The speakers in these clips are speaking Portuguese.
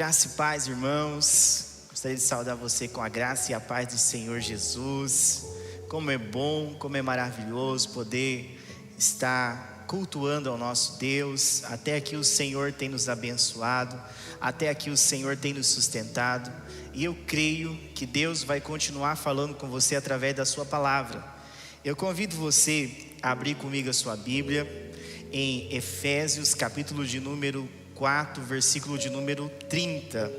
Graça e paz, irmãos. Gostaria de saudar você com a graça e a paz do Senhor Jesus. Como é bom, como é maravilhoso poder estar cultuando ao nosso Deus. Até aqui o Senhor tem nos abençoado, até aqui o Senhor tem nos sustentado. E eu creio que Deus vai continuar falando com você através da sua palavra. Eu convido você a abrir comigo a sua Bíblia em Efésios, capítulo de número 4, versículo de número 30.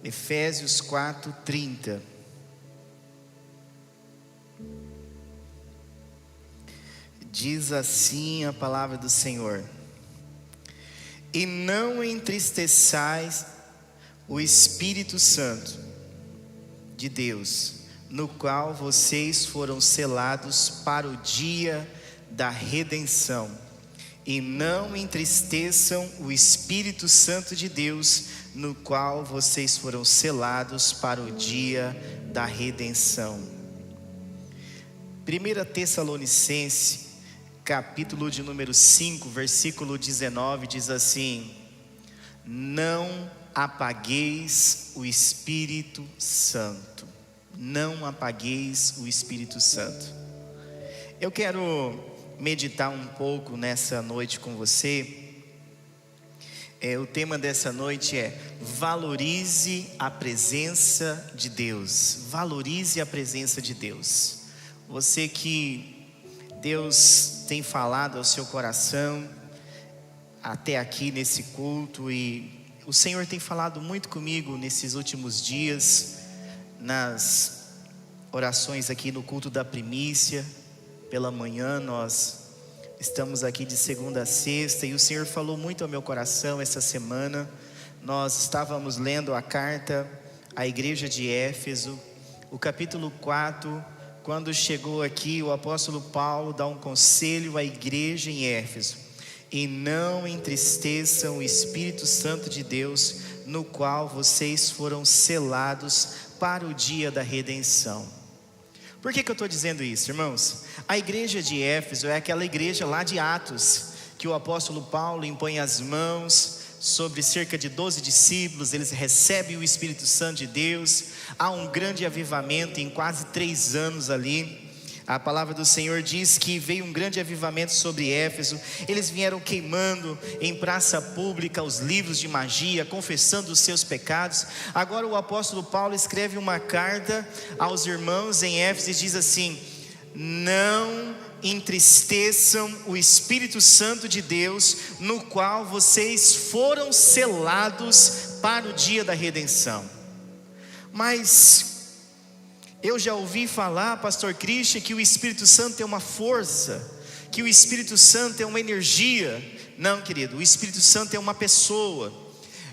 Efésios 4, 30. Diz assim a palavra do Senhor: E não entristeçais o Espírito Santo de Deus, no qual vocês foram selados para o dia da redenção. E não entristeçam o Espírito Santo de Deus, no qual vocês foram selados para o dia da redenção. 1 Tessalonicenses, capítulo de número 5, versículo 19, diz assim: Não apagueis o Espírito Santo. Não apagueis o Espírito Santo. Eu quero meditar um pouco nessa noite com você. O tema dessa noite é: valorize a presença de Deus. Valorize a presença de Deus. Você que Deus tem falado ao seu coração até aqui nesse culto, e o Senhor tem falado muito comigo nesses últimos dias, nas orações aqui no culto da primícia. Pela manhã nós estamos aqui de segunda a sexta, e o Senhor falou muito ao meu coração essa semana. Nós estávamos lendo a carta à igreja de Éfeso, o capítulo 4, quando chegou aqui o apóstolo Paulo dá um conselho à igreja em Éfeso: E não entristeçam o Espírito Santo de Deus, no qual vocês foram selados para o dia da redenção. Por que eu estou dizendo isso, irmãos? A igreja de Éfeso é aquela igreja lá de Atos, que o apóstolo Paulo impõe as mãos sobre cerca de 12 discípulos, eles recebem o Espírito Santo de Deus, há um grande avivamento em quase 3 anos ali. A palavra do Senhor diz que veio um grande avivamento sobre Éfeso. Eles vieram queimando em praça pública os livros de magia, confessando os seus pecados. Agora o apóstolo Paulo escreve uma carta aos irmãos em Éfeso e diz assim: Não entristeçam o Espírito Santo de Deus, no qual vocês foram selados para o dia da redenção. Mas eu já ouvi falar, pastor Christian, que o Espírito Santo é uma força, que o Espírito Santo é uma energia. Não, querido, o Espírito Santo é uma pessoa.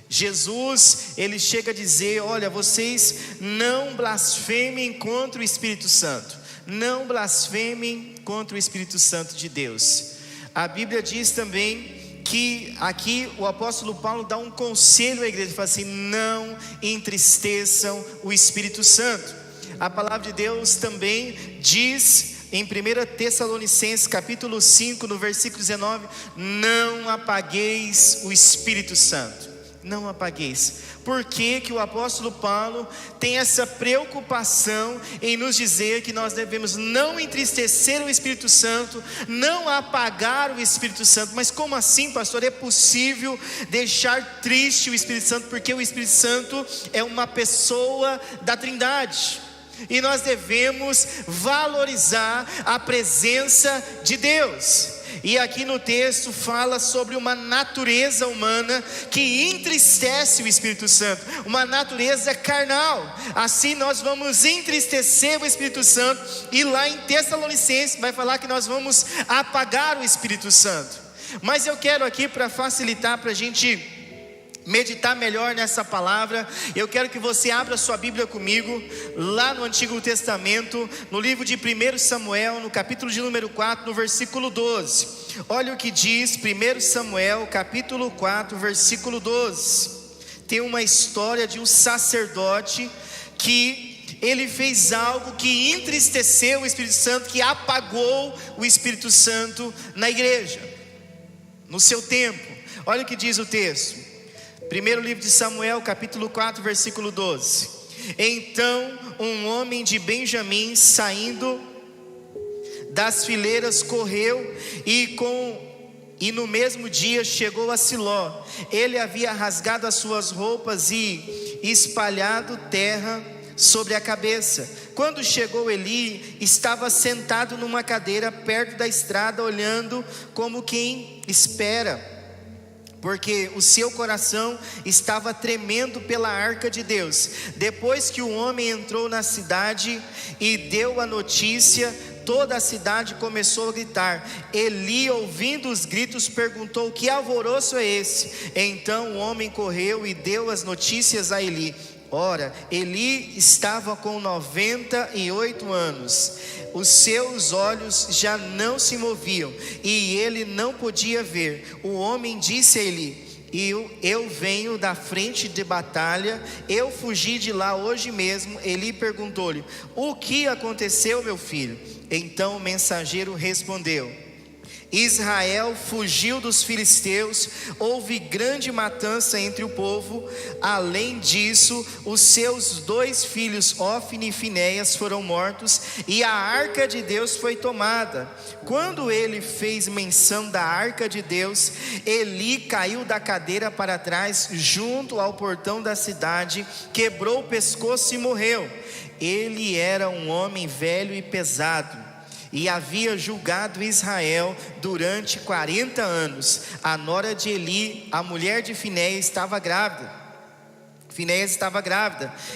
Jesus, ele chega a dizer: olha, vocês não blasfemem contra o Espírito Santo. Não blasfemem contra o Espírito Santo de Deus. A Bíblia diz também que aqui o apóstolo Paulo dá um conselho à igreja, ele fala assim: não entristeçam o Espírito Santo. A palavra de Deus também diz em 1 Tessalonicenses capítulo 5, no versículo 19: Não apagueis o Espírito Santo. Não apagueis. Por que que o apóstolo Paulo tem essa preocupação em nos dizer que nós devemos não entristecer o Espírito Santo, não apagar o Espírito Santo? Mas como assim, pastor? É possível deixar triste o Espírito Santo? Porque o Espírito Santo é uma pessoa da Trindade, e nós devemos valorizar a presença de Deus. E aqui no texto fala sobre uma natureza humana que entristece o Espírito Santo, uma natureza carnal. Assim nós vamos entristecer o Espírito Santo, e lá em Tessalonicenses vai falar que nós vamos apagar o Espírito Santo. Mas eu quero aqui, para facilitar, para a gente meditar melhor nessa palavra, eu quero que você abra sua Bíblia comigo lá no Antigo Testamento, no livro de 1 Samuel, no capítulo de número 4, no versículo 12. Olha o que diz 1 Samuel, capítulo 4, versículo 12. Tem uma história de um sacerdote que ele fez algo que entristeceu o Espírito Santo, que apagou o Espírito Santo na igreja, no seu tempo. Olha o que diz o texto: Primeiro livro de Samuel, capítulo 4, versículo 12. Então um homem de Benjamim, saindo das fileiras, correu e no mesmo dia chegou a Siló. Ele havia rasgado as suas roupas e espalhado terra sobre a cabeça. Quando chegou Eli, estava sentado numa cadeira perto da estrada, olhando como quem espera, porque o seu coração estava tremendo pela arca de Deus. Depois que o homem entrou na cidade e deu a notícia, toda a cidade começou a gritar. Eli, ouvindo os gritos, perguntou: que alvoroço é esse? Então o homem correu e deu as notícias a Eli. Ora, Eli estava com 98 anos, os seus olhos já não se moviam e ele não podia ver. O homem disse a Eli: eu venho da frente de batalha, eu fugi de lá hoje mesmo. Eli perguntou-lhe: o que aconteceu, meu filho? Então o mensageiro respondeu: Israel fugiu dos filisteus, houve grande matança entre o povo. Além disso, os seus 2 filhos, Ofni e Finéias, foram mortos, e a arca de Deus foi tomada. Quando ele fez menção da arca de Deus, Eli caiu da cadeira para trás, junto ao portão da cidade, quebrou o pescoço e morreu. Ele era um homem velho e pesado, e havia julgado Israel durante 40 anos. A nora de Eli, a mulher de Finéias, estava grávida.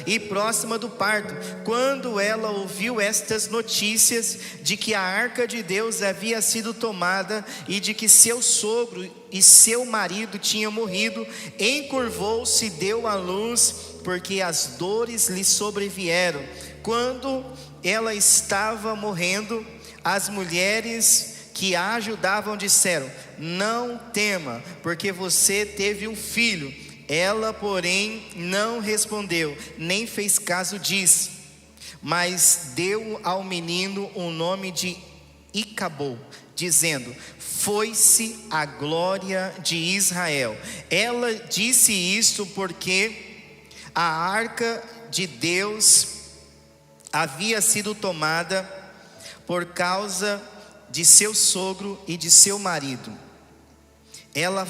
E próxima do parto. Quando ela ouviu estas notícias de que a arca de Deus havia sido tomada e de que seu sogro e seu marido tinham morrido, encurvou-se e deu à luz, porque as dores lhe sobrevieram. Quando ela estava morrendo, as mulheres que a ajudavam disseram: não tema, porque você teve um filho. Ela, porém, não respondeu, nem fez caso disso, mas deu ao menino o nome de Icabod, dizendo: foi-se a glória de Israel. Ela disse isso porque a arca de Deus havia sido tomada por causa de seu sogro e de seu marido. Ela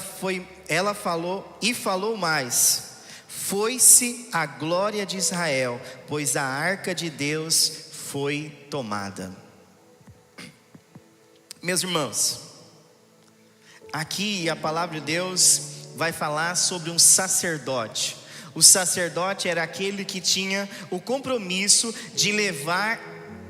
falou mais: foi-se a glória de Israel, pois a arca de Deus foi tomada. Meus irmãos, aqui a palavra de Deus vai falar sobre um sacerdote. O sacerdote era aquele que tinha o compromisso de levar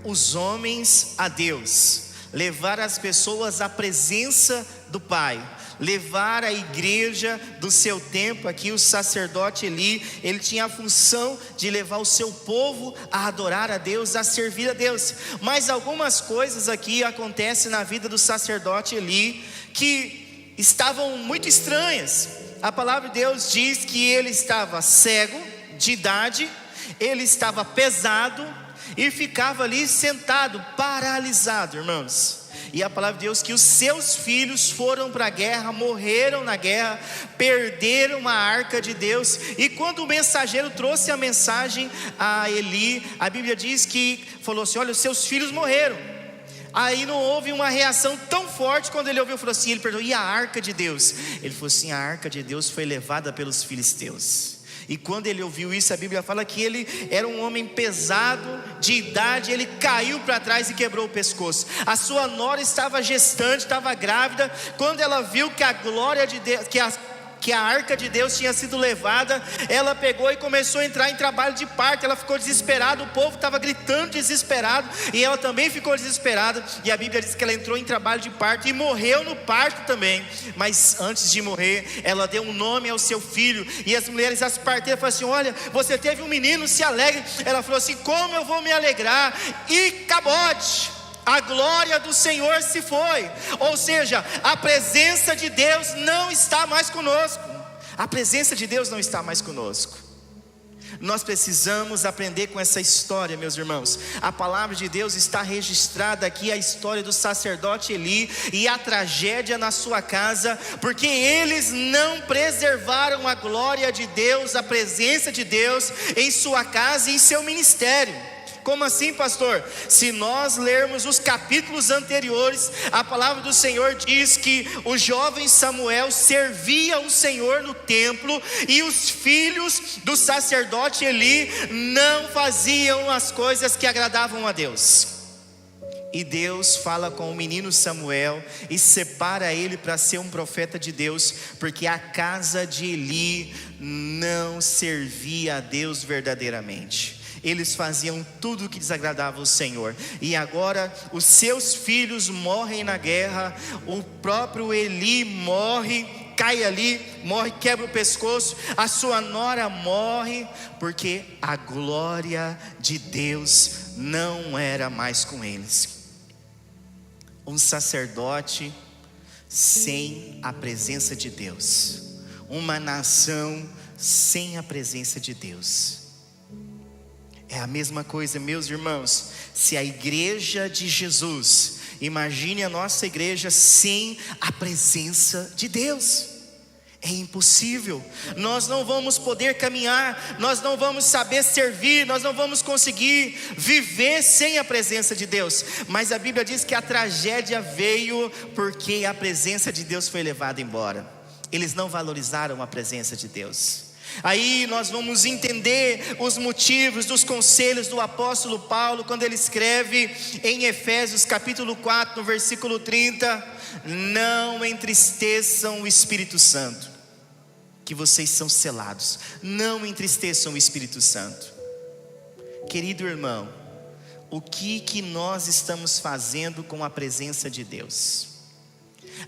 os homens a Deus, levar as pessoas à presença do Pai, levar a igreja do seu tempo. Aqui o sacerdote Eli, ele tinha a função de levar o seu povo a adorar a Deus, a servir a Deus. Mas algumas coisas aqui acontecem na vida do sacerdote Eli que estavam muito estranhas. A palavra de Deus diz que ele estava cego de idade, ele estava pesado e ficava ali sentado, paralisado, irmãos. E a palavra de Deus que os seus filhos foram para a guerra, morreram na guerra, perderam a arca de Deus. E quando o mensageiro trouxe a mensagem a Eli, a Bíblia diz que falou assim: olha, os seus filhos morreram. Aí não houve uma reação tão forte. Quando ele ouviu, falou assim, ele perguntou: e a arca de Deus? Ele falou assim: a arca de Deus foi levada pelos filisteus. E quando ele ouviu isso, a Bíblia fala que ele era um homem pesado, de idade. Ele caiu para trás e quebrou o pescoço. A sua nora estava gestante, estava grávida. Quando ela viu que a glória de Deus, que a arca de Deus tinha sido levada, ela pegou e começou a entrar em trabalho de parto. Ela ficou desesperada, o povo estava gritando desesperado, e ela também ficou desesperada. E a Bíblia diz que ela entrou em trabalho de parto e morreu no parto também. Mas antes de morrer, ela deu um nome ao seu filho. E as mulheres, as parteiras, falaram assim: olha, você teve um menino, se alegre. Ela falou assim: como eu vou me alegrar? Icabod, a glória do Senhor se foi. Ou seja, a presença de Deus não está mais conosco. A presença de Deus não está mais conosco. Nós precisamos aprender com essa história, meus irmãos. A palavra de Deus está registrada aqui, a história do sacerdote Eli e a tragédia na sua casa, porque eles não preservaram a glória de Deus, a presença de Deus em sua casa e em seu ministério. Como assim, pastor? Se nós lermos os capítulos anteriores, a palavra do Senhor diz que o jovem Samuel servia o Senhor no templo, e os filhos do sacerdote Eli não faziam as coisas que agradavam a Deus. E Deus fala com o menino Samuel e separa ele para ser um profeta de Deus, porque a casa de Eli não servia a Deus verdadeiramente. Eles faziam tudo o que desagradava o Senhor. E agora os seus filhos morrem na guerra. O próprio Eli morre, cai ali, morre, quebra o pescoço. A sua nora morre, porque a glória de Deus não era mais com eles. Um sacerdote sem a presença de Deus, uma nação sem a presença de Deus. É a mesma coisa, meus irmãos, se a igreja de Jesus, imagine a nossa igreja sem a presença de Deus. É impossível, nós não vamos poder caminhar, nós não vamos saber servir, nós não vamos conseguir viver sem a presença de Deus. Mas a Bíblia diz que a tragédia veio porque a presença de Deus foi levada embora. Eles não valorizaram a presença de Deus. Aí nós vamos entender os motivos dos conselhos do apóstolo Paulo, quando ele escreve em Efésios capítulo 4, no versículo 30: não entristeçam o Espírito Santo, que vocês são selados. Não entristeçam o Espírito Santo. Querido irmão, o que nós estamos fazendo com a presença de Deus?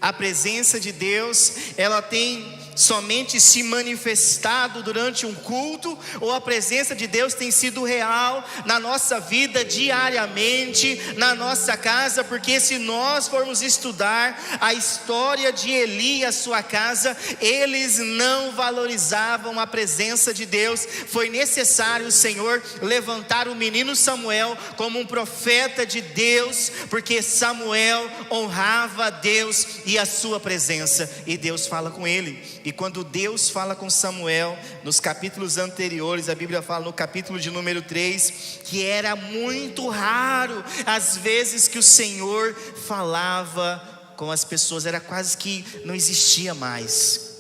A presença de Deus, ela tem somente se manifestado durante um culto, ou a presença de Deus tem sido real na nossa vida diariamente, na nossa casa? Porque se nós formos estudar a história de Eli e a sua casa, eles não valorizavam a presença de Deus. Foi necessário o Senhor levantar o menino Samuel como um profeta de Deus, porque Samuel honrava a Deus e a sua presença, e Deus fala com ele. E quando Deus fala com Samuel, nos capítulos anteriores, a Bíblia fala no capítulo de número 3, que era muito raro as vezes que o Senhor falava com as pessoas, era quase que não existia mais.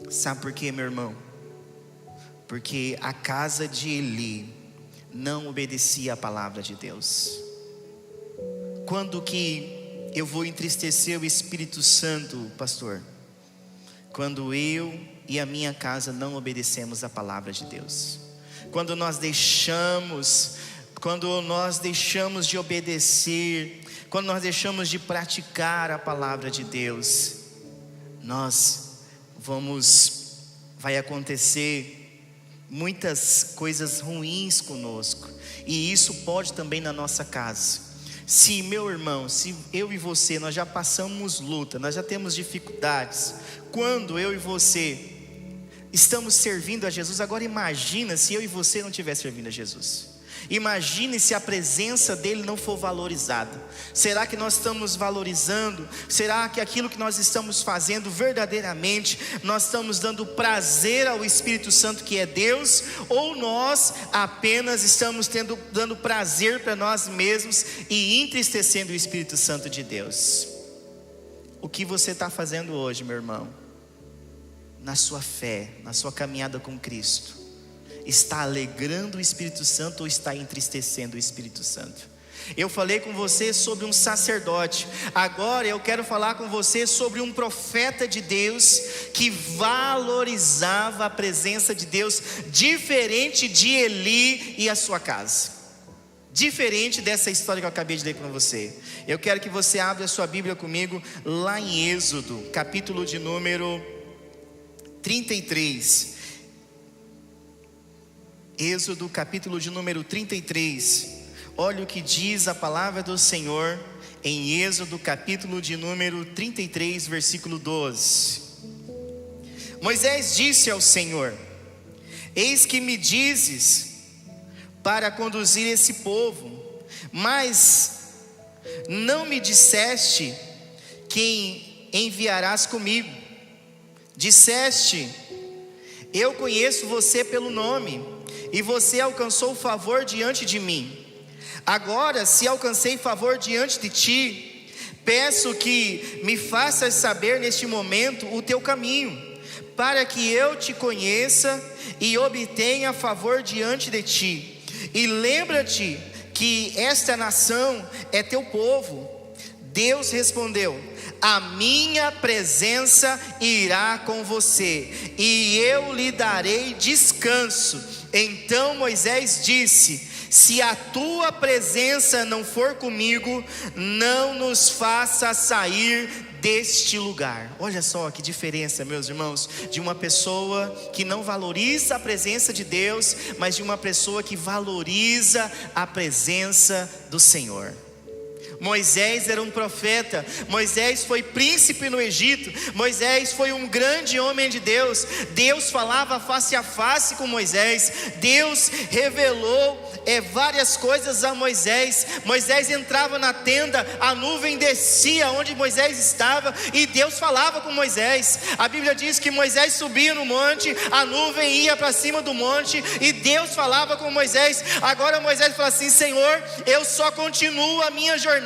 Sabe por quê, meu irmão? Porque a casa de Eli não obedecia a palavra de Deus. Quando que eu vou entristecer o Espírito Santo, pastor? Quando eu e a minha casa não obedecemos a palavra de Deus. Quando nós deixamos de obedecer, quando nós deixamos de praticar a palavra de Deus, vai acontecer muitas coisas ruins conosco. E isso pode também na nossa casa. Se, meu irmão, se eu e você, nós já passamos luta, nós já temos dificuldades, quando eu e você estamos servindo a Jesus, agora imagina se eu e você não estiver servindo a Jesus. Imagine se a presença dele não for valorizada. Será que nós estamos valorizando? Será que aquilo que nós estamos fazendo verdadeiramente, nós estamos dando prazer ao Espírito Santo, que é Deus? Ou nós apenas estamos dando prazer para nós mesmos e entristecendo o Espírito Santo de Deus? O que você está fazendo hoje, meu irmão? Na sua fé, na sua caminhada com Cristo, está alegrando o Espírito Santo ou está entristecendo o Espírito Santo? Eu falei com você sobre um sacerdote, agora eu quero falar com você sobre um profeta de Deus, que valorizava a presença de Deus, diferente de Eli e a sua casa, diferente dessa história que eu acabei de ler para você. Eu quero que você abra a sua Bíblia comigo, lá em Êxodo, capítulo de número 33, Êxodo capítulo de número 33, olha o que diz a palavra do Senhor em Êxodo capítulo de número 33, versículo 12. Moisés disse ao Senhor: Eis que me dizes para conduzir esse povo, mas não me disseste quem enviarás comigo. Disseste: eu conheço você pelo nome, e você alcançou favor diante de mim. Agora, se alcancei favor diante de ti, peço que me faças saber neste momento o teu caminho, para que eu te conheça e obtenha favor diante de ti. E lembra-te que esta nação é teu povo. Deus respondeu: a minha presença irá com você, e eu lhe darei descanso. Então Moisés disse: se a tua presença não for comigo, não nos faça sair deste lugar. Olha só que diferença, meus irmãos, de uma pessoa que não valoriza a presença de Deus, mas de uma pessoa que valoriza a presença do Senhor. Moisés era um profeta, Moisés foi príncipe no Egito, Moisés foi um grande homem de Deus. Deus falava face a face com Moisés, Deus revelou várias coisas a Moisés. Moisés entrava na tenda, a nuvem descia onde Moisés estava e Deus falava com Moisés. A Bíblia diz que Moisés subia no monte, a nuvem ia para cima do monte e Deus falava com Moisés. Agora Moisés fala assim: Senhor, eu só continuo a minha jornada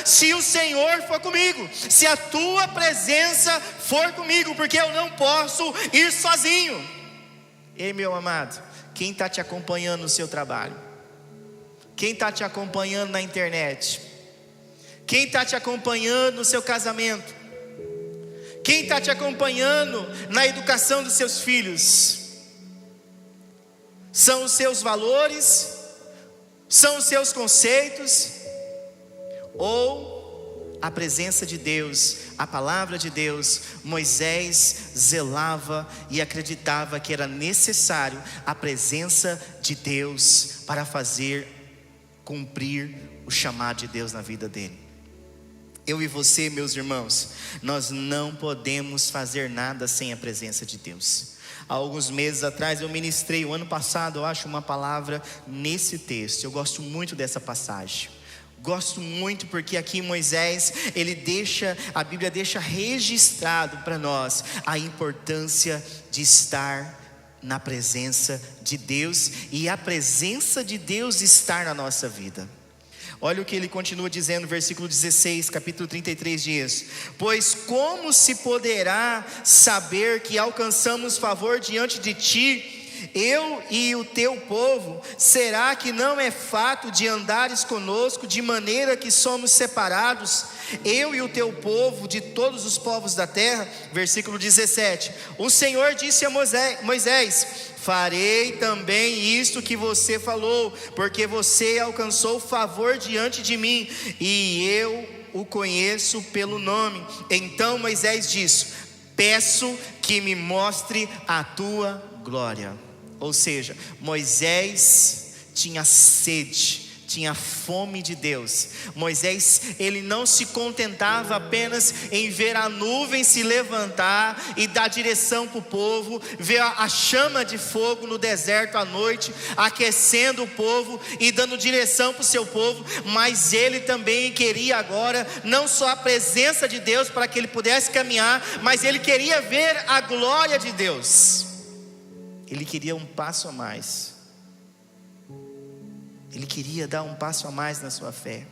se o Senhor for comigo, se a tua presença for comigo, porque eu não posso ir sozinho. Ei, meu amado, quem está te acompanhando no seu trabalho? Quem está te acompanhando na internet? Quem está te acompanhando no seu casamento? Quem está te acompanhando na educação dos seus filhos? São os seus valores? São os seus conceitos? Ou a presença de Deus, a palavra de Deus? Moisés zelava e acreditava que era necessário a presença de Deus para fazer cumprir o chamado de Deus na vida dele. Eu e você, meus irmãos, nós não podemos fazer nada sem a presença de Deus. Há alguns meses atrás eu ministrei, o ano passado eu acho, uma palavra nesse texto. Eu gosto muito dessa passagem. Gosto muito porque aqui Moisés, a Bíblia deixa registrado para nós a importância de estar na presença de Deus e a presença de Deus estar na nossa vida. Olha o que ele continua dizendo, versículo 16, capítulo 33 diz: pois como se poderá saber que alcançamos favor diante de ti, eu e o teu povo? Será que não é fato de andares conosco de maneira que somos separados, eu e o teu povo, de todos os povos da terra? Versículo 17: o Senhor disse a Moisés: farei também isto que você falou, porque você alcançou favor diante de mim, e eu o conheço pelo nome. Então Moisés disse: peço que me mostre a tua glória. Ou seja, Moisés tinha sede, tinha fome de Deus. Moisés, ele não se contentava apenas em ver a nuvem se levantar e dar direção para o povo, ver a chama de fogo no deserto à noite, aquecendo o povo e dando direção para o seu povo, mas ele também queria agora, não só a presença de Deus para que ele pudesse caminhar, mas ele queria ver a glória de Deus. Ele queria um passo a mais. Ele queria dar um passo a mais na sua fé.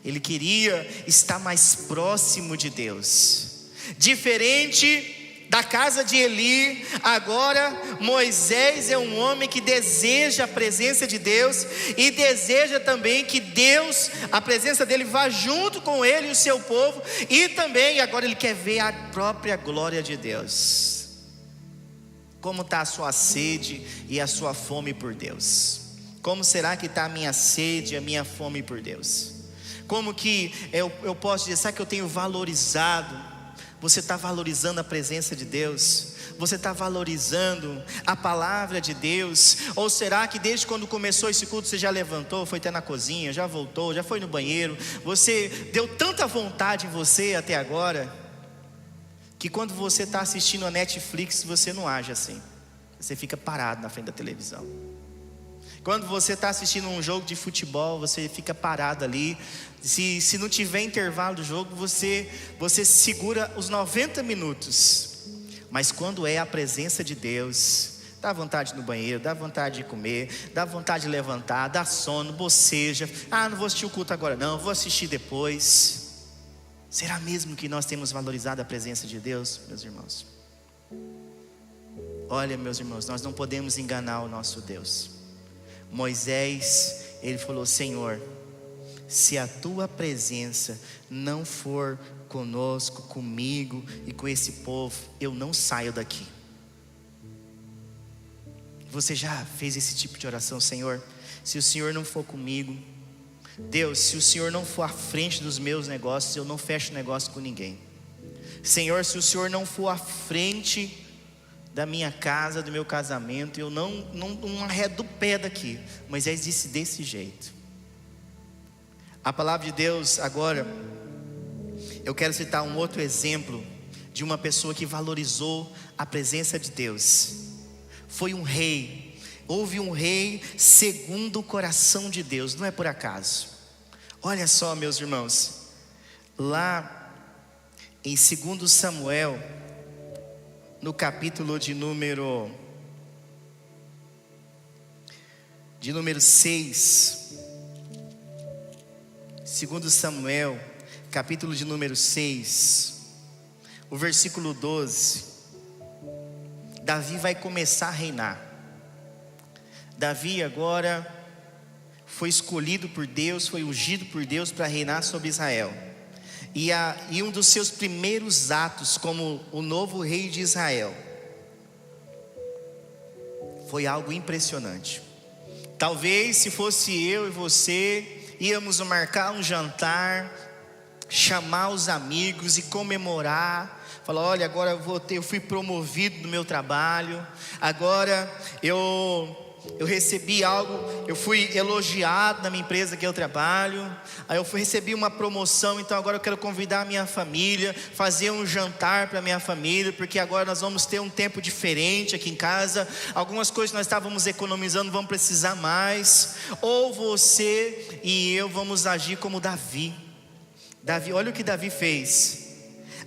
Ele queria estar mais próximo de Deus. Diferente da casa de Eli, agora Moisés é um homem que deseja a presença de Deus e deseja também que Deus, a presença dele, vá junto com ele e o seu povo. E também agora ele quer ver a própria glória de Deus. Como está a sua sede e a sua fome por Deus? Como será que está a minha sede e a minha fome por Deus? Como que eu posso dizer, sabe que eu tenho valorizado? Você está valorizando a presença de Deus? Você está valorizando a palavra de Deus? Ou será que desde quando começou esse culto você já levantou, foi até na cozinha, já voltou, já foi no banheiro? Você deu tanta vontade em você até agora, que quando você está assistindo a Netflix, você não age assim. você fica parado na frente da televisão. Quando você está assistindo um jogo de futebol, você fica parado ali. Se não tiver intervalo do jogo, você segura os 90 minutos. Mas quando é a presença de Deus, dá vontade de ir no banheiro, dá vontade de comer, dá vontade de levantar, dá sono, boceja. Não vou assistir o culto agora não, vou assistir depois. Será mesmo que nós temos valorizado a presença de Deus, meus irmãos? Olha, meus irmãos, nós não podemos enganar o nosso Deus. Moisés, ele falou: Senhor, se a tua presença não for conosco, comigo e com esse povo, eu não saio daqui. Você já fez esse tipo de oração? Senhor, se o Senhor não for comigo, Deus, se o Senhor não for à frente dos meus negócios, eu não fecho negócio com ninguém. Senhor, se o Senhor não for à frente da minha casa, do meu casamento, eu não arredo o pé daqui. Moisés disse desse jeito. A palavra de Deus agora, eu quero citar um outro exemplo de uma pessoa que valorizou a presença de Deus. Foi um rei. Houve um rei segundo o coração de Deus, não é por acaso. Olha só, meus irmãos, lá em 2 Samuel, no capítulo de número 6, 2 Samuel, capítulo de número 6, o versículo 12, Davi vai começar a reinar. Davi agora foi escolhido por Deus, foi ungido por Deus para reinar sobre Israel. E um dos seus primeiros atos como o novo rei de Israel foi algo impressionante. Talvez se fosse eu e você, íamos marcar um jantar, chamar os amigos e comemorar. Falar: olha, agora eu fui promovido no meu trabalho, agora eu recebi algo, eu fui elogiado na minha empresa que eu trabalho, aí eu recebi uma promoção, então agora eu quero convidar a minha família, fazer um jantar para a minha família, porque agora nós vamos ter um tempo diferente aqui em casa, algumas coisas que nós estávamos economizando vamos precisar mais. Ou você e eu vamos agir como Davi. Olha o que Davi fez.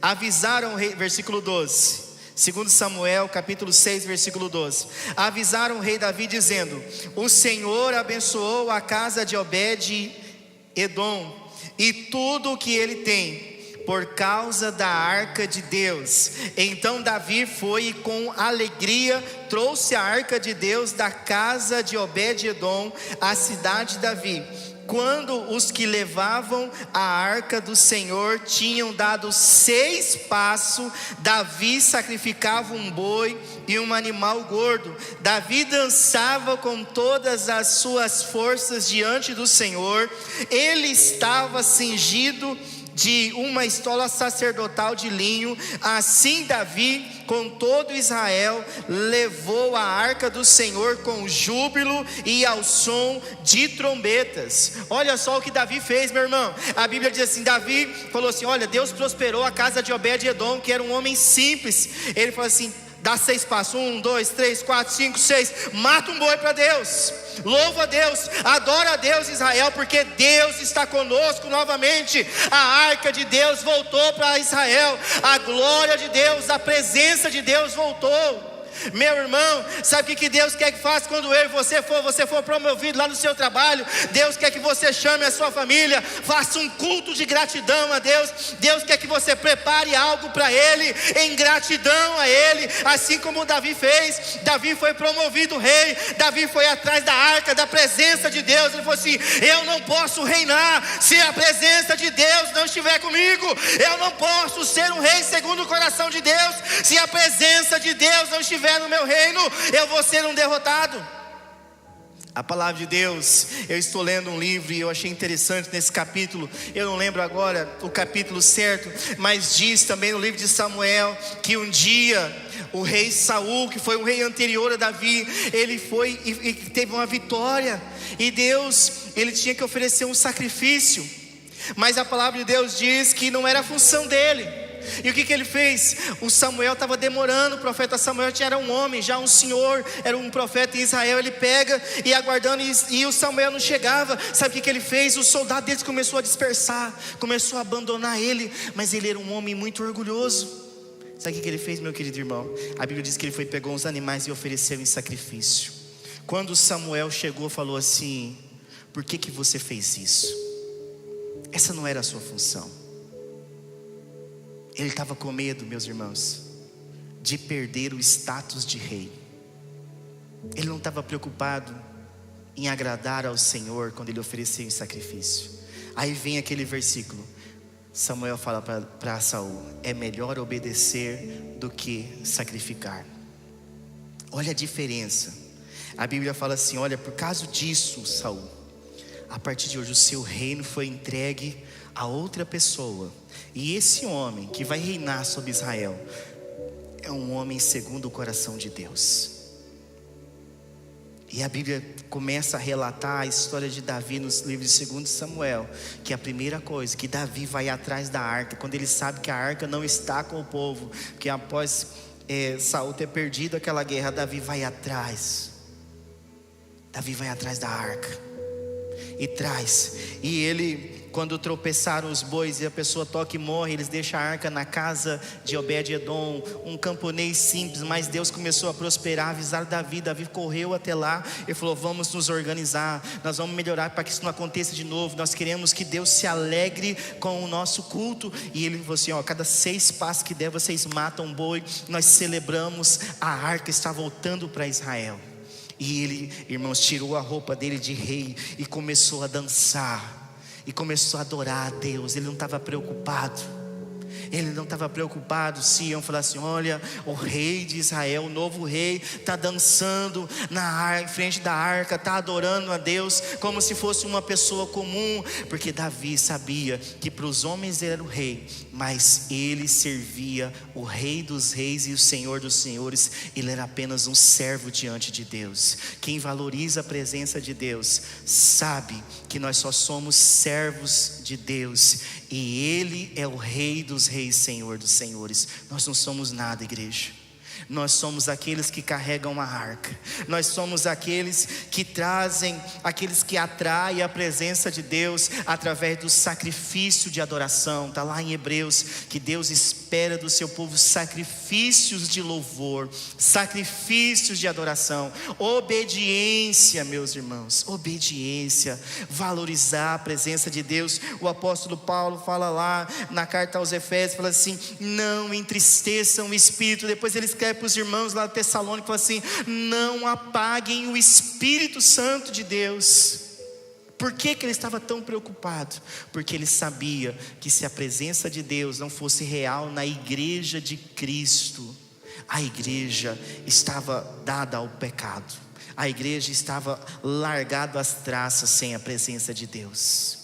Avisaram o rei, versículo 12, 2 Samuel capítulo 6 versículo 12. Avisaram o rei Davi dizendo: o Senhor abençoou a casa de Obed-edom e tudo o que ele tem, por causa da arca de Deus. Então Davi foi e com alegria trouxe a arca de Deus da casa de Obed-edom à cidade de Davi. Quando os que levavam a arca do Senhor tinham dado 6 passos, Davi sacrificava um boi e um animal gordo. Davi dançava com todas as suas forças diante do Senhor. Ele estava cingido de uma estola sacerdotal de linho. Assim Davi, com todo Israel, levou a arca do Senhor com júbilo e ao som de trombetas. Olha só o que Davi fez, meu irmão. A Bíblia diz assim: Davi falou assim: olha, Deus prosperou a casa de Obed-edom, que era um homem simples. Ele falou assim: dá 6 passos, 1, 2, 3, 4, 5, 6, mata um boi para Deus, louva a Deus, adora a Deus, Israel, porque Deus está conosco novamente. A arca de Deus voltou para Israel, a glória de Deus, a presença de Deus voltou. Meu irmão, sabe o que Deus quer que faça quando eu e você for promovido lá no seu trabalho? Deus quer que você chame a sua família, faça um culto de gratidão a Deus. Deus quer que você prepare algo para Ele, em gratidão a Ele, assim como Davi fez. Davi foi promovido rei, Davi foi atrás da arca, da presença de Deus. Ele falou assim: eu não posso reinar se a presença de Deus não estiver comigo. Eu não posso ser um rei segundo o coração de Deus se a presença de Deus não estiver no meu reino. Eu vou ser um derrotado. A palavra de Deus, eu estou lendo um livro e eu achei interessante nesse capítulo, eu não lembro agora o capítulo certo, mas diz também no livro de Samuel que um dia o rei Saul, que foi um rei anterior a Davi, ele foi e teve uma vitória, e Deus, ele tinha que oferecer um sacrifício, mas a palavra de Deus diz que não era a função dele. E o que ele fez? O Samuel estava demorando. O profeta Samuel já era um homem, já um senhor, era um profeta em Israel. Ele pega e aguardando, e o Samuel não chegava. Sabe o que ele fez? O soldado deles começou a dispersar, começou a abandonar ele. Mas ele era um homem muito orgulhoso. Sabe o que ele fez, meu querido irmão? A Bíblia diz que ele pegou uns animais e ofereceu em sacrifício. Quando Samuel chegou, falou assim: por que você fez isso? Essa não era a sua função. Ele estava com medo, meus irmãos, de perder o status de rei. Ele não estava preocupado em agradar ao Senhor quando ele ofereceu em sacrifício. Aí vem aquele versículo. Samuel fala para Saul: é melhor obedecer do que sacrificar. Olha a diferença. A Bíblia fala assim: olha, por causa disso, Saul, a partir de hoje o seu reino foi entregue a outra pessoa. E esse homem que vai reinar sobre Israel é um homem segundo o coração de Deus. E a Bíblia começa a relatar a história de Davi nos livros de 2 Samuel, que a primeira coisa, que Davi vai atrás da arca, quando ele sabe que a arca não está com o povo, que após Saul ter perdido aquela guerra, Davi vai atrás da arca, e traz, e ele, quando tropeçaram os bois e a pessoa toca e morre, eles deixam a arca na casa de Obed-edom, um camponês simples, mas Deus começou a prosperar. Avisaram Davi correu até lá e falou: vamos nos organizar, nós vamos melhorar para que isso não aconteça de novo, nós queremos que Deus se alegre com o nosso culto. E ele falou assim: cada 6 passos que der, vocês matam um boi, nós celebramos, a arca está voltando para Israel. E ele, irmãos, tirou a roupa dele de rei e começou a dançar, e começou a adorar a Deus. Ele não estava preocupado. Ele não estava preocupado se iam falar assim: olha, o rei de Israel, o novo rei, está dançando em frente da arca, está adorando a Deus como se fosse uma pessoa comum. Porque Davi sabia que para os homens ele era o rei, mas ele servia o rei dos reis e o senhor dos senhores. Ele era apenas um servo diante de Deus. Quem valoriza a presença de Deus sabe que nós só somos servos de Deus, e Ele é o Rei dos reis, Senhor dos senhores. Nós não somos nada, igreja. Nós somos aqueles que carregam a arca. Nós somos aqueles que trazem, aqueles que atraem a presença de Deus através do sacrifício de adoração. Está lá em Hebreus que Deus espera do seu povo sacrifícios de louvor, sacrifícios de adoração, obediência, meus irmãos, obediência, valorizar a presença de Deus. O apóstolo Paulo fala lá na carta aos Efésios, fala assim: não entristeçam o espírito. Depois ele escreve para os irmãos lá de Tessalônica, fala assim: não apaguem o Espírito Santo de Deus. Por que ele estava tão preocupado? Porque ele sabia que se a presença de Deus não fosse real na igreja de Cristo, a igreja estava dada ao pecado, a igreja estava largada às traças sem a presença de Deus.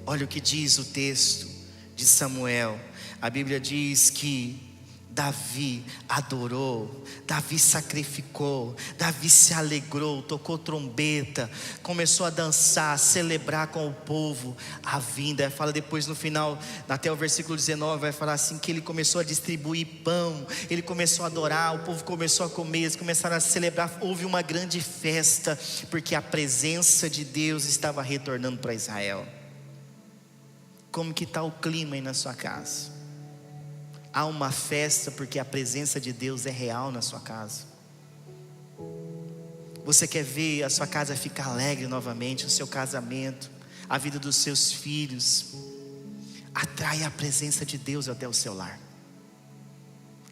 Olha o que diz o texto de Samuel. A Bíblia diz que Davi adorou, Davi sacrificou, Davi se alegrou, tocou trombeta, começou a dançar, a celebrar com o povo a vinda. Fala depois no final, até o versículo 19, vai falar assim que ele começou a distribuir pão, ele começou a adorar, o povo começou a comer, eles começaram a celebrar, houve uma grande festa, porque a presença de Deus estava retornando para Israel. Como que está o clima aí na sua casa? Há uma festa porque a presença de Deus é real na sua casa. Você quer ver a sua casa ficar alegre novamente, o seu casamento, a vida dos seus filhos? Atrai a presença de Deus até o seu lar.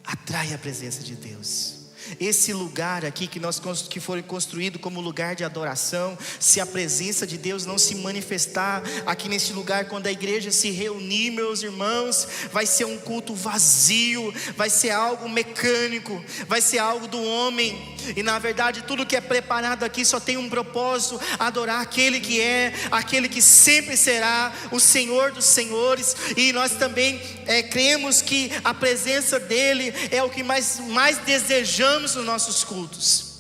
Atrai a presença de Deus. Esse lugar aqui que foi construído como lugar de adoração, se a presença de Deus não se manifestar aqui nesse lugar, quando a igreja se reunir, meus irmãos, vai ser um culto vazio, vai ser algo mecânico, vai ser algo do homem. E na verdade tudo que é preparado aqui só tem um propósito: adorar aquele que é, aquele que sempre será o Senhor dos senhores. E nós também cremos que a presença dele é o que mais desejamos nos nossos cultos.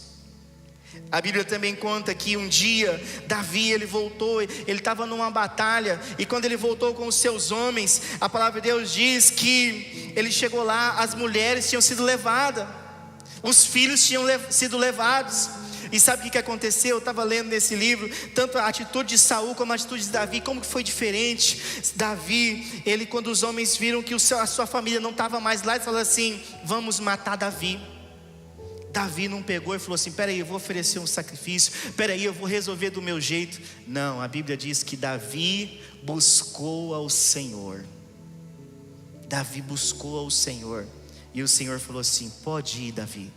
A Bíblia também conta que um dia Davi, ele voltou, ele estava numa batalha, e quando ele voltou com os seus homens, a palavra de Deus diz que ele chegou lá, as mulheres tinham sido levadas, os filhos tinham sido levados. E sabe o que aconteceu? Eu estava lendo nesse livro, tanto a atitude de Saul como a atitude de Davi, como que foi diferente. Davi, ele, quando os homens viram que a sua família não estava mais lá, ele falou assim: vamos matar Davi. Davi não pegou e falou assim: peraí, eu vou oferecer um sacrifício, peraí, eu vou resolver do meu jeito. Não, a Bíblia diz que Davi buscou ao Senhor. Davi buscou ao Senhor, e o Senhor falou assim: pode ir, Davi,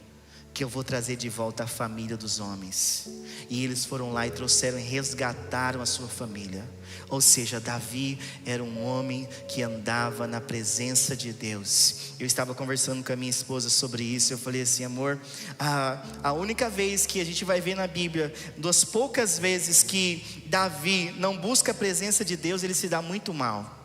que eu vou trazer de volta a família dos homens. E eles foram lá e trouxeram e resgataram a sua família. Ou seja, Davi era um homem que andava na presença de Deus. Eu estava conversando com a minha esposa sobre isso. Eu falei assim: amor, a única vez que a gente vai ver na Bíblia, das poucas vezes que Davi não busca a presença de Deus, ele se dá muito mal.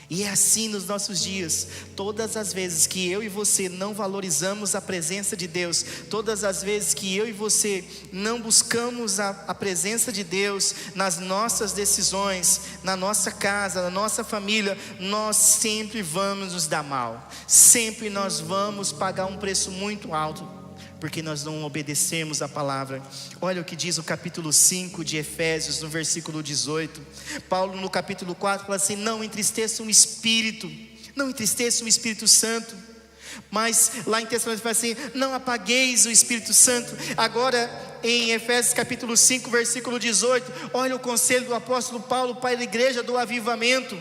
E é assim nos nossos dias. Todas as vezes que eu e você não valorizamos a presença de Deus, todas as vezes que eu e você não buscamos a presença de Deus nas nossas decisões, na nossa casa, na nossa família, nós sempre vamos nos dar mal. Sempre nós vamos pagar um preço muito alto, porque nós não obedecemos a palavra. Olha o que diz o capítulo 5 de Efésios, no versículo 18. Paulo no capítulo 4 fala assim: não entristeçam o Espírito, não entristeçam o Espírito Santo. Mas lá em Tessalonicenses fala assim: não apagueis o Espírito Santo. Agora em Efésios capítulo 5 versículo 18, olha o conselho do apóstolo Paulo para a igreja do avivamento: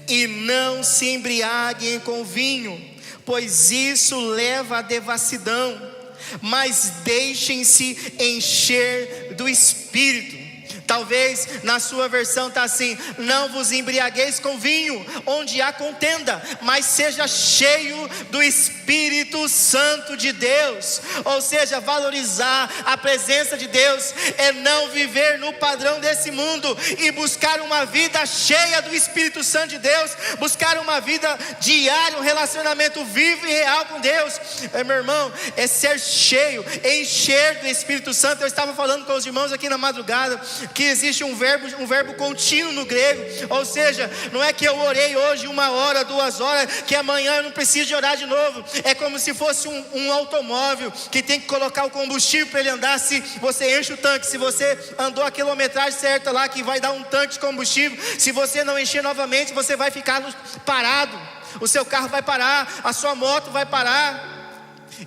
e não se embriaguem com vinho, pois isso leva à devassidão, mas deixem-se encher do Espírito. Talvez na sua versão está assim: não vos embriagueis com vinho, onde há contenda, mas seja cheio do Espírito Santo de Deus. Ou seja, valorizar a presença de Deus é não viver no padrão desse mundo e buscar uma vida cheia do Espírito Santo de Deus, buscar uma vida diária, um relacionamento vivo e real com Deus. Meu irmão, é ser cheio, encher do Espírito Santo. Eu estava falando com os irmãos aqui na madrugada que existe um verbo contínuo no grego. Ou seja, não é que eu orei hoje 1 hora, 2 horas, que amanhã eu não preciso de orar de novo. É como se fosse um automóvel que tem que colocar o combustível para ele andar. Se você enche o tanque, se você andou a quilometragem certa lá, que vai dar um tanque de combustível, se você não encher novamente, você vai ficar parado. O seu carro vai parar, a sua moto vai parar.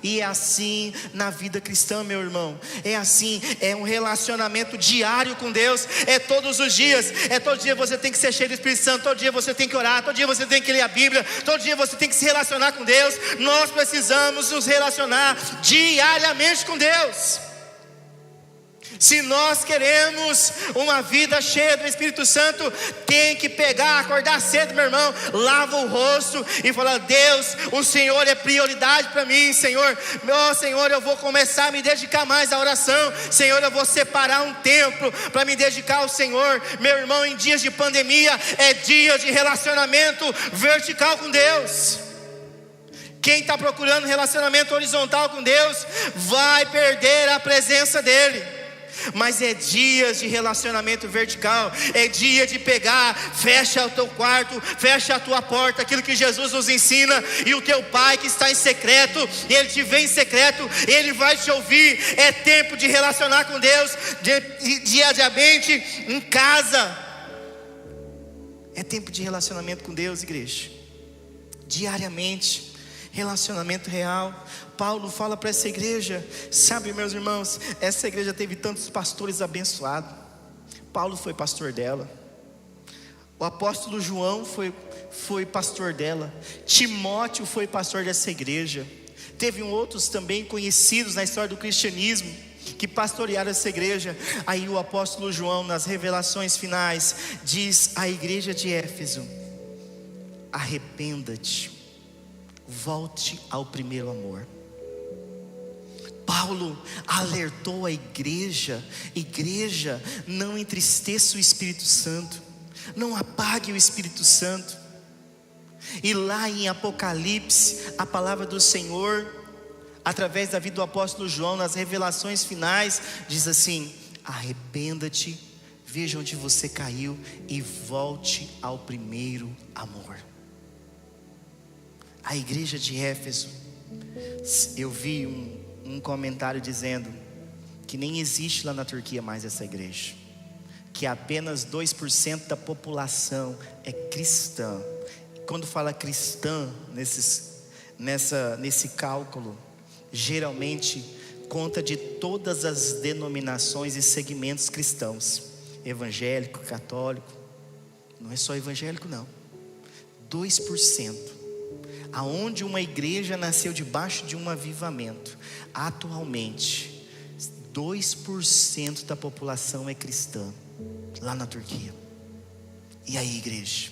E é assim na vida cristã, meu irmão. É assim, é um relacionamento diário com Deus. É todos os dias. É todo dia você tem que ser cheio do Espírito Santo. Todo dia você tem que orar. Todo dia você tem que ler a Bíblia. Todo dia você tem que se relacionar com Deus. Nós precisamos nos relacionar diariamente com Deus. Se nós queremos uma vida cheia do Espírito Santo, tem que acordar cedo, meu irmão, lava o rosto e fala: Deus, o Senhor é prioridade para mim, Senhor. Meu Senhor, eu vou começar a me dedicar mais à oração. Senhor, eu vou separar um tempo para me dedicar ao Senhor. Meu irmão, em dias de pandemia, é dia de relacionamento vertical com Deus. Quem está procurando relacionamento horizontal com Deus, vai perder a presença dEle. Mas é dias de relacionamento vertical. É dia de pegar, fecha o teu quarto, fecha a tua porta, aquilo que Jesus nos ensina. E o teu pai que está em secreto, ele te vê em secreto, ele vai te ouvir. É tempo de relacionar com Deus diariamente em casa. É tempo de relacionamento com Deus, igreja, diariamente. Relacionamento real. Paulo fala para essa igreja, sabe, meus irmãos, essa igreja teve tantos pastores abençoados. Paulo foi pastor dela. O apóstolo João foi pastor dela. Timóteo foi pastor dessa igreja. Teve outros também conhecidos na história do cristianismo que pastorearam essa igreja. Aí o apóstolo João, nas revelações finais, diz à igreja de Éfeso: arrependa-te, volte ao primeiro amor. Paulo alertou a igreja: não entristeça o Espírito Santo, não apague o Espírito Santo. E lá em Apocalipse, a palavra do Senhor, através da vida do apóstolo João, nas revelações finais, diz assim: arrependa-te, veja onde você caiu e volte ao primeiro amor. A igreja de Éfeso, eu vi um comentário dizendo que nem existe lá na Turquia mais essa igreja, que apenas 2% da população é cristã. Quando fala cristã nesse cálculo, geralmente conta de todas as denominações e segmentos cristãos, evangélico, católico, não é só evangélico não, 2%, aonde uma igreja nasceu debaixo de um avivamento, atualmente 2% da população é cristã, lá na Turquia. E aí, igreja,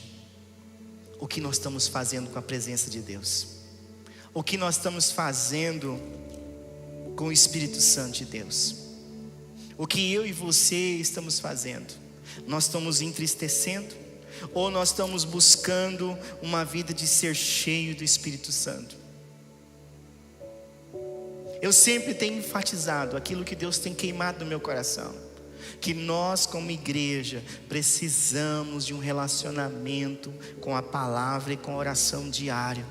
o que nós estamos fazendo com a presença de Deus? O que nós estamos fazendo com o Espírito Santo de Deus? O que eu e você estamos fazendo? Nós estamos entristecendo? Ou nós estamos buscando uma vida de ser cheio do Espírito Santo? Eu sempre tenho enfatizado aquilo que Deus tem queimado no meu coração, que nós como igreja precisamos de um relacionamento com a palavra e com a oração diária.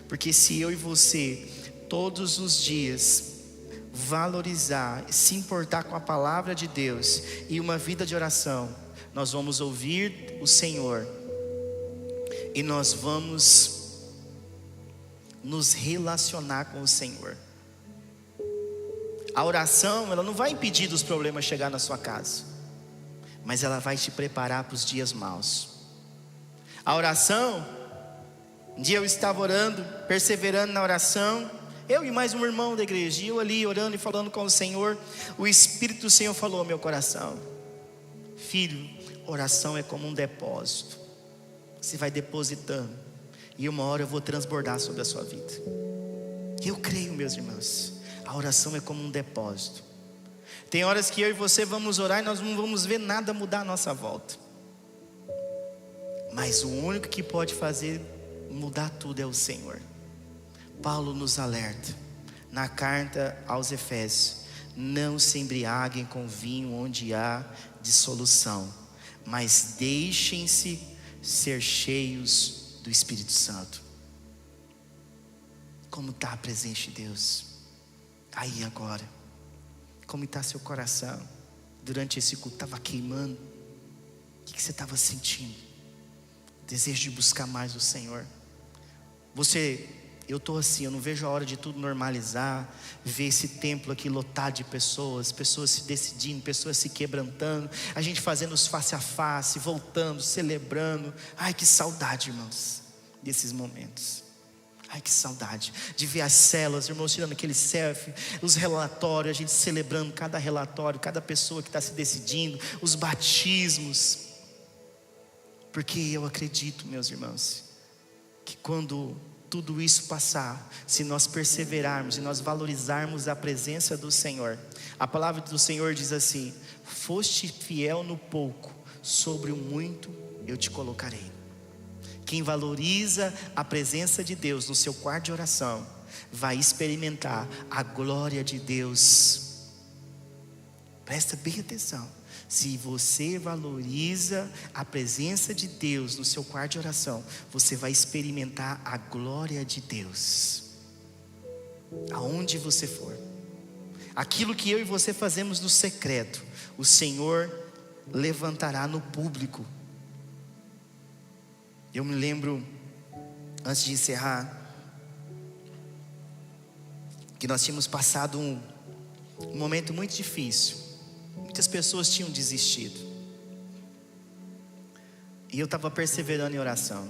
Porque se eu e você todos os dias valorizar, se importar com a palavra de Deus e uma vida de oração, nós vamos ouvir o Senhor e nós vamos nos relacionar com o Senhor. A oração, ela não vai impedir dos problemas chegar na sua casa, mas ela vai te preparar para os dias maus. A oração, um dia eu estava orando, perseverando na oração, eu e mais um irmão da igreja, e eu ali orando e falando com o Senhor, o Espírito do Senhor falou ao meu coração: filho, oração é como um depósito, você vai depositando, e uma hora eu vou transbordar sobre a sua vida. Eu creio, meus irmãos, a oração é como um depósito. Tem horas que eu e você vamos orar e nós não vamos ver nada mudar à nossa volta, mas o único que pode fazer mudar tudo é o Senhor. Paulo nos alerta na carta aos Efésios: não se embriaguem com vinho onde há dissolução, mas deixem-se ser cheios do Espírito Santo. Como está a presença de Deus aí agora? Como está seu coração? Durante esse culto estava queimando? O que você estava sentindo? Desejo de buscar mais o Senhor. Eu estou assim, eu não vejo a hora de tudo normalizar, ver esse templo aqui lotado de pessoas se decidindo, pessoas se quebrantando, a gente fazendo os face a face, voltando, celebrando. Ai, que saudade, irmãos, desses momentos. Ai, que saudade de ver as células, irmãos tirando aquele selfie, os relatórios, a gente celebrando cada relatório, cada pessoa que está se decidindo, os batismos. Porque eu acredito, meus irmãos, que quando tudo isso passar, se nós perseverarmos e nós valorizarmos a presença do Senhor, a palavra do Senhor diz assim: foste fiel no pouco, sobre o muito eu te colocarei. Quem valoriza a presença de Deus no seu quarto de oração, vai experimentar a glória de Deus. Presta bem atenção. Se você valoriza a presença de Deus no seu quarto de oração, você vai experimentar a glória de Deus aonde você for. Aquilo que eu e você fazemos no secreto, o Senhor levantará no público. Eu me lembro, antes de encerrar, que nós tínhamos passado um momento muito difícil. Muitas pessoas tinham desistido, e eu estava perseverando em oração,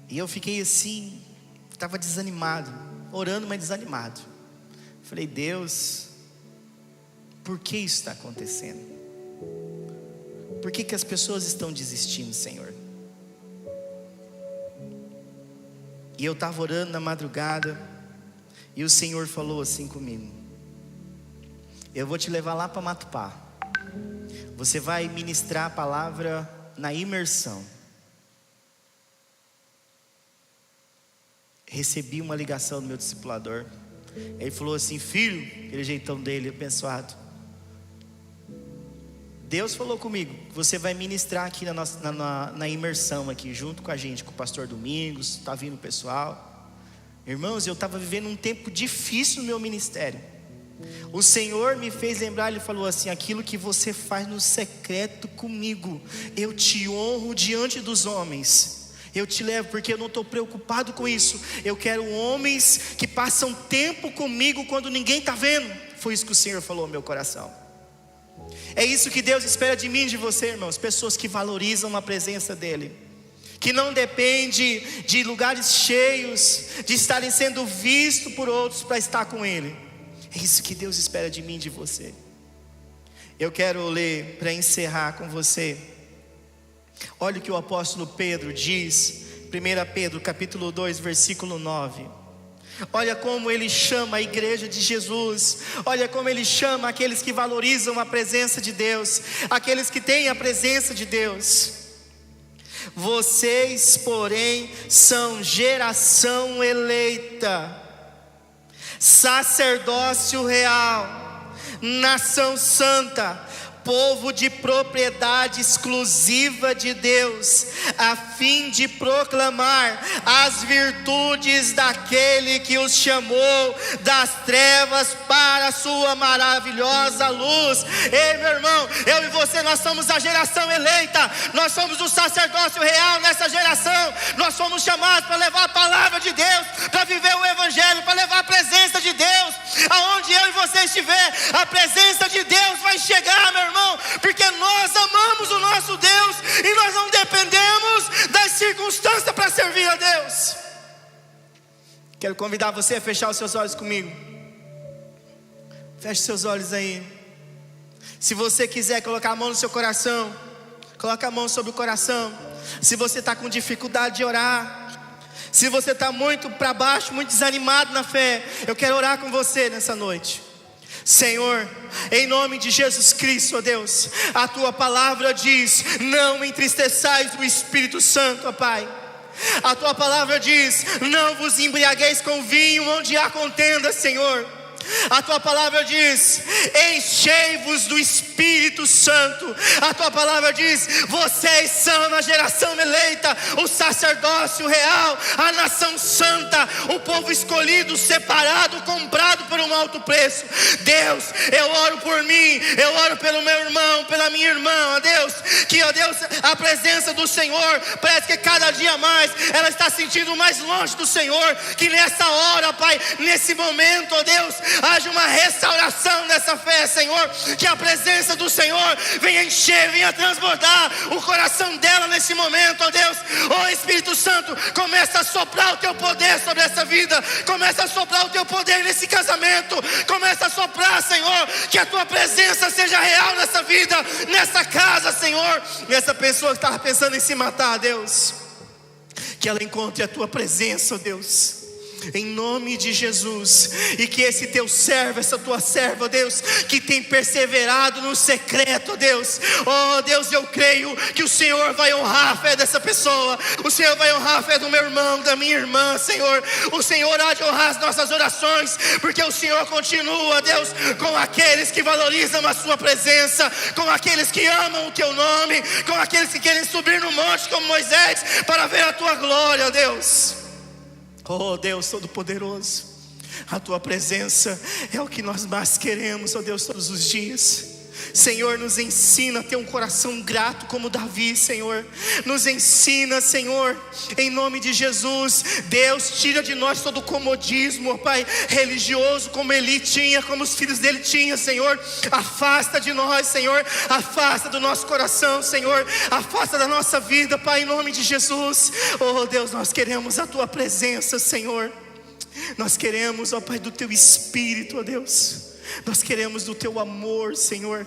e eu fiquei assim, estava desanimado, orando, mas desanimado. Falei: Deus, por que isso está acontecendo? Por que as pessoas estão desistindo, Senhor? E eu estava orando na madrugada, e o Senhor falou assim comigo: eu vou te levar lá para Matupá. Você vai ministrar a palavra na imersão. recebi uma ligação do meu discipulador. Ele falou assim: filho, aquele jeitão dele, abençoado, Deus falou comigo, você vai ministrar aqui na imersão aqui, junto com a gente, com o pastor Domingos, está vindo o pessoal. Irmãos, eu estava vivendo um tempo difícil no meu ministério. O Senhor me fez lembrar, Ele falou assim: aquilo que você faz no secreto comigo, eu te honro diante dos homens. Eu te levo porque eu não estou preocupado com isso. Eu quero homens que passam tempo comigo quando ninguém está vendo. Foi isso que o Senhor falou no meu coração. É isso que Deus espera de mim e de você, irmãos. Pessoas que valorizam a presença dEle, que não depende de lugares cheios, de estarem sendo vistos por outros para estar com Ele. É isso que Deus espera de mim e de você. Eu quero ler para encerrar com você. Olha o que o apóstolo Pedro diz, 1 Pedro capítulo 2, versículo 9. Olha como ele chama a igreja de Jesus. Olha como ele chama aqueles que valorizam a presença de Deus, aqueles que têm a presença de Deus. Vocês, porém, são geração eleita, sacerdócio real, nação santa, povo de propriedade exclusiva de Deus, a fim de proclamar as virtudes daquele que os chamou das trevas para a sua maravilhosa luz. Ei, meu irmão, eu e você, nós somos a geração eleita, nós somos o sacerdócio real nessa geração. Nós somos chamados para levar a palavra de Deus, para viver o evangelho, para levar a presença de Deus. Aonde eu e você estiver, a presença de Deus vai chegar, meu irmão, porque nós amamos o nosso Deus e nós não dependemos das circunstâncias para servir a Deus. Quero convidar você a fechar os seus olhos comigo. Feche seus olhos aí. Se você quiser colocar a mão no seu coração, coloca a mão sobre o coração. Se você está com dificuldade de orar, se você está muito para baixo, muito desanimado na fé, eu quero orar com você nessa noite. Senhor, em nome de Jesus Cristo, ó Deus, a tua palavra diz: não entristeçais o Espírito Santo, ó Pai. A tua palavra diz: não vos embriagueis com vinho onde há contenda, Senhor. A tua palavra diz: enchei-vos do Espírito Santo. A tua palavra diz: vocês são a geração eleita, o sacerdócio real, a nação santa, o povo escolhido, separado, comprado por um alto preço. Deus, eu oro por mim, eu oro pelo meu irmão, pela minha irmã, ó Deus, que, ó Deus, a presença do Senhor, parece que cada dia mais ela está sentindo mais longe do Senhor. Que nessa hora, Pai, nesse momento, ó Deus, haja uma restauração dessa fé, Senhor. Que a presença do Senhor venha encher, venha transbordar o coração dela nesse momento, ó Deus. Ó Espírito Santo, começa a soprar o teu poder sobre essa vida. Começa a soprar o teu poder nesse casamento. Começa a soprar, Senhor, que a tua presença seja real nessa vida, nessa casa, Senhor. E essa pessoa que estava pensando em se matar, Deus, que ela encontre a tua presença, ó Deus, em nome de Jesus. E que esse teu servo, essa tua serva, ó Deus, que tem perseverado no secreto, ó Deus, ó Deus, eu creio que o Senhor vai honrar a fé dessa pessoa. O Senhor vai honrar a fé do meu irmão, da minha irmã, Senhor. O Senhor há de honrar as nossas orações, porque o Senhor continua, Deus, com aqueles que valorizam a sua presença, com aqueles que amam o teu nome, com aqueles que querem subir no monte como Moisés para ver a tua glória, ó Deus. Oh Deus Todo-Poderoso, a tua presença é o que nós mais queremos, ó Deus, todos os dias. Senhor, nos ensina a ter um coração grato como Davi, Senhor. Nos ensina, Senhor, em nome de Jesus. Deus, tira de nós todo o comodismo, ó Pai, religioso, como Eli tinha, como os filhos dele tinham, Senhor. Afasta de nós, Senhor, afasta do nosso coração, Senhor, afasta da nossa vida, Pai, em nome de Jesus. Oh Deus, nós queremos a tua presença, Senhor. Nós queremos, ó Pai, do teu Espírito, ó Deus. Nós queremos do teu amor, Senhor.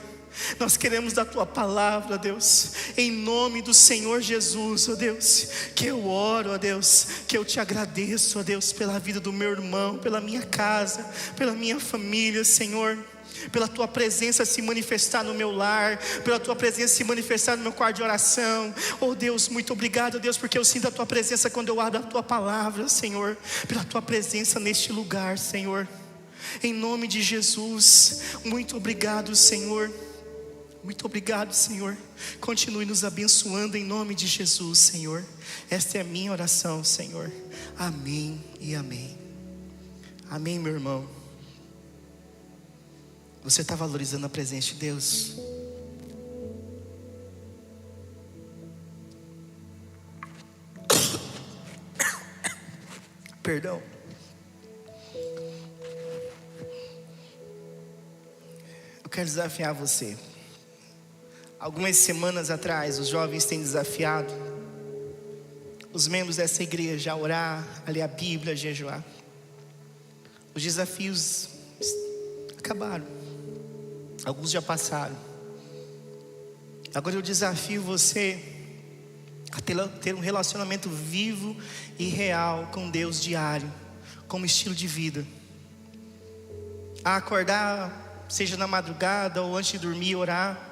Nós queremos da Tua palavra, Deus, em nome do Senhor Jesus, ó Deus, que eu oro, ó Deus, que eu Te agradeço, ó Deus, pela vida do meu irmão, pela minha casa, pela minha família, Senhor, pela Tua presença se manifestar no meu lar, pela Tua presença se manifestar no meu quarto de oração. Oh Deus, muito obrigado, Deus, porque eu sinto a Tua presença quando eu abro a Tua palavra, Senhor, pela Tua presença neste lugar, Senhor, em nome de Jesus. Muito obrigado, Senhor. Muito obrigado, Senhor. Continue nos abençoando em nome de Jesus, Senhor. Esta é a minha oração, Senhor. Amém e amém. Amém, meu irmão. Você está valorizando a presença de Deus? Perdão. Eu quero desafiar você. Algumas semanas atrás, os jovens têm desafiado os membros dessa igreja a orar, a ler a Bíblia, a jejuar. Os desafios acabaram. Alguns já passaram. Agora eu desafio você a ter um relacionamento vivo e real com Deus diário, como estilo de vida. A acordar, seja na madrugada ou antes de dormir, orar.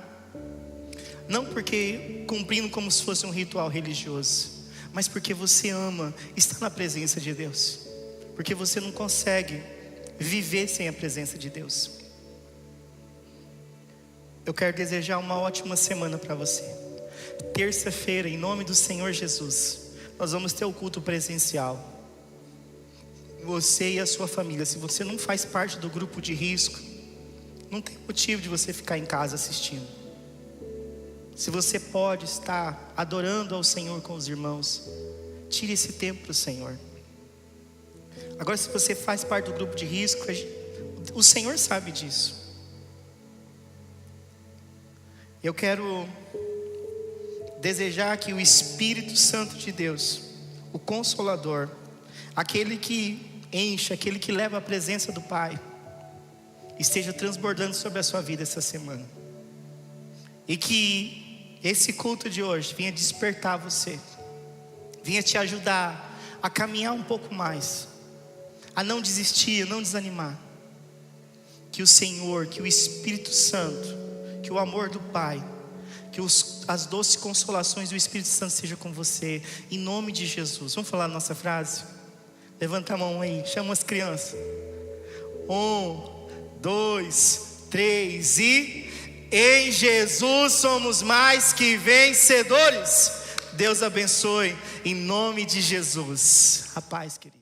Não porque cumprindo como se fosse um ritual religioso, mas porque você ama estar na presença de Deus. Porque você não consegue viver sem a presença de Deus. Eu quero desejar uma ótima semana para você. Terça-feira, em nome do Senhor Jesus, nós vamos ter o culto presencial. Você e a sua família. Se você não faz parte do grupo de risco, não tem motivo de você ficar em casa assistindo. Se você pode estar adorando ao Senhor com os irmãos, tire esse tempo para o Senhor. Agora, se você faz parte do grupo de risco, o Senhor sabe disso. Eu quero desejar que o Espírito Santo de Deus, o Consolador, aquele que enche, aquele que leva a presença do Pai, esteja transbordando sobre a sua vida essa semana. E que esse culto de hoje venha despertar você, venha te ajudar a caminhar um pouco mais, a não desistir, a não desanimar. Que o Senhor, que o Espírito Santo, que o amor do Pai, que as doces consolações do Espírito Santo sejam com você, em nome de Jesus. Vamos falar a nossa frase? Levanta a mão aí, chama as crianças. 1, 2, 3 e... Em Jesus somos mais que vencedores. Deus abençoe, em nome de Jesus. A paz, querido.